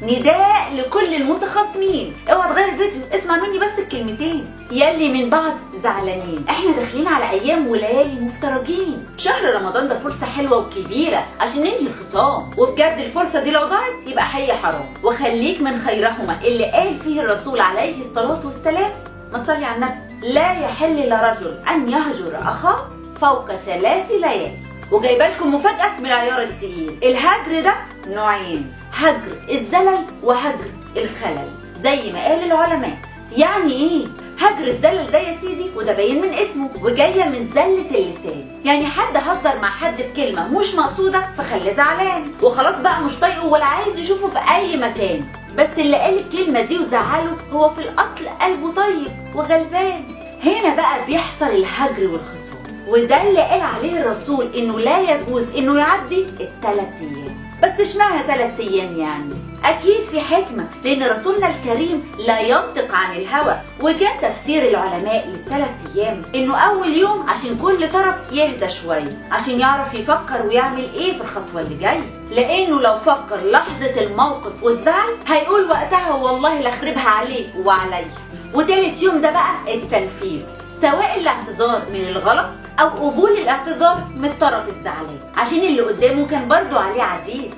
نداء لكل المتخاصمين، اوعى تغير الفيديو، اسمع مني بس الكلمتين. يلي من بعض زعلانين، احنا داخلين على ايام وليالي مفترجين. شهر رمضان ده فرصه حلوه وكبيره عشان ننهي الخصام، وبجد الفرصه دي لو ضاعت يبقى حقيقي حرام. وخليك من خيرهما اللي قال فيه الرسول عليه الصلاه والسلام، ما تصلي على النبي، لا يحل لرجل ان يهجر اخاه فوق 3 ليالي. وجايبه لكم مفاجاه من العيار التقيل. الهجر ده نوعين، هجر الزلل وهجر الخلل زي ما قال العلماء. يعني ايه هجر الزلل ده يا سيدي؟ وده باين من اسمه، وجايه من زله اللسان، يعني حد هزر مع حد بكلمه مش مقصوده فخلاه زعلان وخلاص بقى مش طايقه ولا عايز يشوفه في اي مكان. بس اللي قال الكلمه دي وزعله هو في الاصل قلبه طيب وغلبان. هنا بقى بيحصل الهجر والخصام، وده اللي قال عليه الرسول انه لا يجوز انه يعدي ال3 ايام. بس اشمعنى 3 ايام يعني؟ اكيد في حكمه، لان رسولنا الكريم لا ينطق عن الهوى. وكان تفسير العلماء لل3 ايام انه اول يوم عشان كل طرف يهدى شويه، عشان يعرف يفكر ويعمل ايه في الخطوه اللي جايه، لانه لو فكر لحظه الموقف والزعل هيقول وقتها والله لا اخربها عليك وعليا. وتالت يوم ده بقى التنفيذ، سواء الاعتذار من الغلط او قبول الاعتذار من الطرف الزعلان عشان اللي قدامه كان برضو عليه عزيز.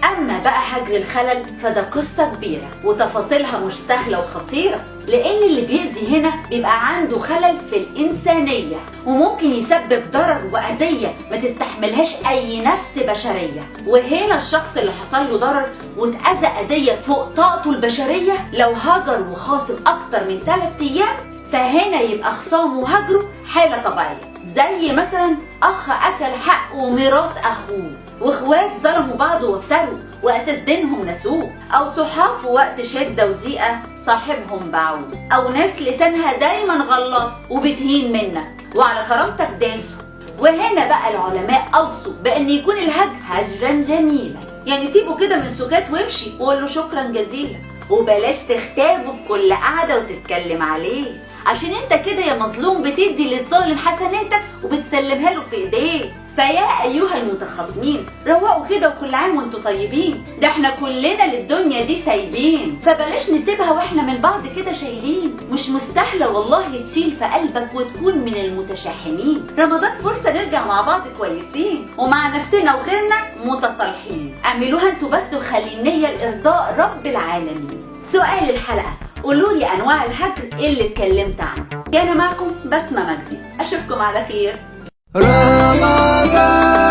اما بقى هجر الخلل فده قصة كبيرة وتفاصيلها مش سهلة وخطيرة، لان اللي بيأذي هنا بيبقى عنده خلل في الانسانية، وممكن يسبب ضرر واذية ما تستحملهاش اي نفس بشرية. وهنا الشخص اللي حصل له ضرر واتأذى اذية فوق طاقته البشرية لو هجر وخاصم اكتر من 3 ايام، فهنا يبقى خصامه وهجره حالة طبيعية. زي مثلا اخ اكل حق وميراث اخوه، واخوات ظلموا بعض وافتروا واساس دينهم نسوه، او صحاب في وقت شده وضيقه صاحبهم باعوه، او ناس لسانها دايما غلط وبتهين منك وعلى كرامتك داسوا. وهنا بقى العلماء اوصوا بان يكون الهجر هجرا جميلا، يعني سيبه كده من سكات وامشي وقول له شكرا جزيلا، وبلاش تغتابه في كل قعده وتتكلم عليه، عشان انت كده يا مظلوم بتدي للظالم حسناتك وبتسلمها له في ايديه. فيا ايها المتخاصمين روقوا كده وكل عام وانتوا طيبين، ده احنا كلنا للدنيا دي سايبين، فبلاش نسيبها واحنا من بعض كده شايلين. مش مستاهله والله تشيل في قلبك وتكون من المتشاحنين. رمضان فرصه نرجع مع بعض كويسين ومع نفسنا وغيرنا متصالحين. اعملوها انتوا بس وخلي النيه لارضاء رب العالمين. سؤال الحلقه، قولوا لي انواع الهجر اللي اتكلمت عنه. كان معكم بسمة مجدي، اشوفكم على خير. رمضان